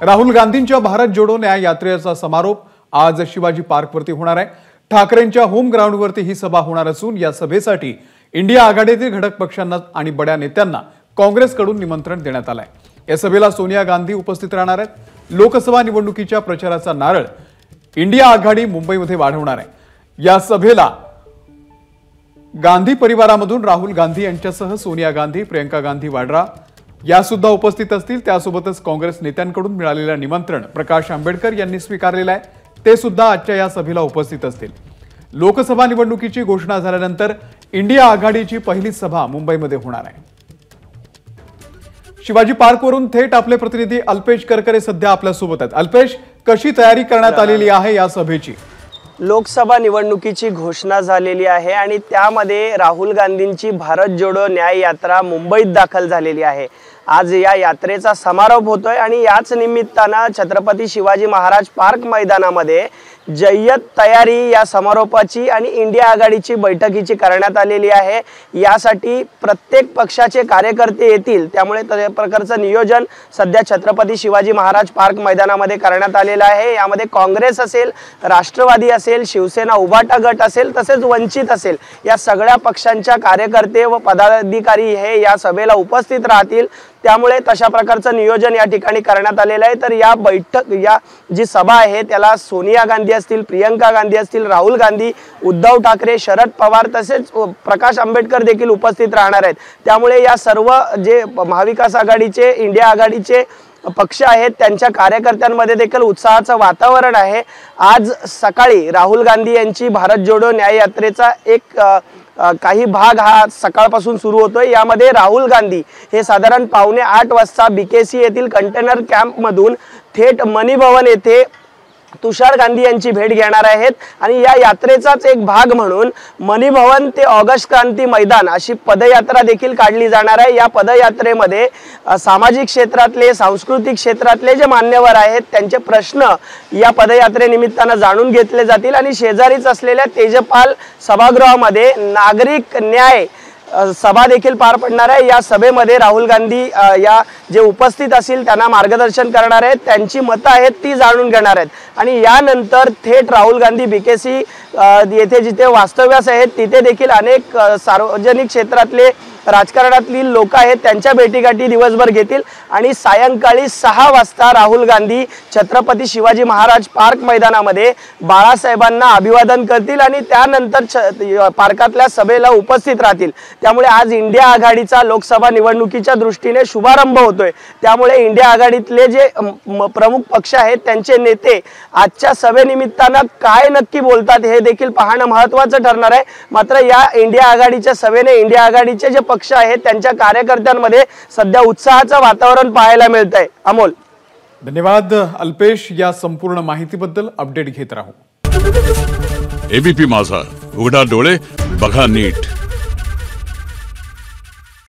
राहुल गांधींच्या भारत जोडो न्याय यात्रेचा समारोप आज शिवाजी पार्कवरती होणार आहे। ठाकरेंच्या होम ग्राउंडवरती ही सभा होणार असून या सभेसाठी इंडिया आघाडीतील घटक पक्षांना आणि बड्या नेत्यांना काँग्रेसकडून निमंत्रण देण्यात आले आहे। या सभेला सोनिया गांधी उपस्थित राहणार आहेत। लोकसभा निवडणुकीच्या प्रचाराचा नारळ इंडिया आघाडी मुंबईमध्ये वाढवणार आहे। या सभेला गांधी परिवारामधून राहुल गांधी यांच्यासह सोनिया गांधी, प्रियंका गांधी वाड्रा या सुद्धा उपस्थित असतील। त्यासोबतच काँग्रेस नेत्यांकडून मिळालेलं निमंत्रण प्रकाश आंबेडकर यांनी स्वीकारलेलं आहे, ते सुद्धा आजच्या या सभेला उपस्थित असतील। लोकसभा निवडणुकीची घोषणा झाल्यानंतर इंडिया आघाडीची पहिली सभा मुंबईमध्ये होणार आहे। शिवाजी पार्कवरून थेट आपले प्रतिनिधी अल्पेश करकरे सध्या आपल्या सोबत आहेत। अल्पेश, कशी तयारी करण्यात आलेली आहे या सभेची? लोकसभा निवडणुकीची घोषणा झालेली आहे आणि त्यामध्ये राहुल गांधींची भारत जोडो न्याय यात्रा मुंबईत दाखल झालेली आहे। आज या यात्रेचा समारोप होतोय आणि याच निमित्ताने छत्रपती शिवाजी महाराज पार्क मैदानामध्ये जय्यत तयारी या समारोपाची आणि इंडिया आघाडीची बैठकीची करण्यात आलेली आहे। यासाठी प्रत्येक पक्षाचे कार्यकर्ते येतील, त्यामुळे त्या प्रकारचं नियोजन सध्या छत्रपती शिवाजी महाराज पार्क मैदानामध्ये करण्यात आलेलं आहे। यामध्ये काँग्रेस असेल, राष्ट्रवादी असेल, शिवसेना उभाटा गट असेल, तसेच वंचित असेल, या सगळ्या पक्षांच्या कार्यकर्ते व पदाधिकारी हे या सभेला उपस्थित राहतील। त्यामुळे तशा प्रकारचं नियोजन या ठिकाणी करण्यात आलेलं आहे। तर या जी सभा आहे त्याला सोनिया गांधी असतील, प्रियंका गांधी असतील, राहुल गांधी, उद्धव ठाकरे, शरद पवार तसेच प्रकाश आंबेडकर देखील उपस्थित राहणार आहेत। त्यामुळे या सर्व जे महाविकास आघाडीचे, इंडिया आघाडीचे पक्ष आहेत त्यांच्या कार्यकर्त्यांमध्ये देखील उत्साहाचं वातावरण आहे। आज सकाळी राहुल गांधी यांची भारत जोडो न्याय यात्रेचा एक काही भाग हा सकाळपासून सुरू होतोय। यामध्ये राहुल गांधी हे साधारण 7:45 वाजता बीकेसी येथील कंटेनर कॅम्प मधून थेट मनी भवन येथे तुषार गांधी यांची भेट घेणार आहेत आणि या यात्रेचाच एक भाग म्हणून मनी भवन ते ऑगस्ट क्रांती मैदान अशी पदयात्रा देखील काढली जाणार आहे। या पदयात्रेमध्ये सामाजिक क्षेत्रातले, सांस्कृतिक क्षेत्रातले जे मान्यवर आहेत त्यांचे प्रश्न या पदयात्रेनिमित्तानं जाणून घेतले जातील आणि शेजारीच असलेल्या तेजपाल सभागृहामध्ये नागरिक न्याय सभा देखील पार पडणार आहे। या सभेमध्ये राहुल गांधी या जे उपस्थित असतील त्यांना मार्गदर्शन करणार आहेत, त्यांची मतं आहेत ती जाणून घेणार आहेत आणि यानंतर थेट राहुल गांधी बीकेसी येथे जिथे वास्तव्यास आहेत तिथे देखील अनेक सार्वजनिक क्षेत्रातले राजकारणातील लोक आहेत त्यांच्या भेटीगाठी दिवसभर घेतील आणि सायंकाळी 6 वाजता राहुल गांधी छत्रपती शिवाजी महाराज पार्क मैदानामध्ये बाळासाहेबांना अभिवादन करतील आणि त्यानंतर पार्कातल्या सभेला उपस्थित राहतील। त्यामुळे आज इंडिया आघाडीचा लोकसभा निवडणुकीच्या दृष्टीने शुभारंभ होतोय। त्यामुळे इंडिया आघाडीतले जे प्रमुख पक्ष आहेत त्यांचे नेते आजच्या सभेनिमित्तानं काय नक्की बोलतात हे देखील पाहणं महत्त्वाचं ठरणार आहे। मात्र या इंडिया आघाडीच्या सभेने इंडिया आघाडीचे जे पक्ष आहेत त्यांच्या कार्यकर्त्यांमध्ये सध्या उत्साहाचं वातावरण पाहायला मिळतंय। अमोल, धन्यवाद अल्पेश, या संपूर्ण माहितीबद्दल अपडेट घेत राहू। एबीपी माझा, उघडा डोळे बघा नीट।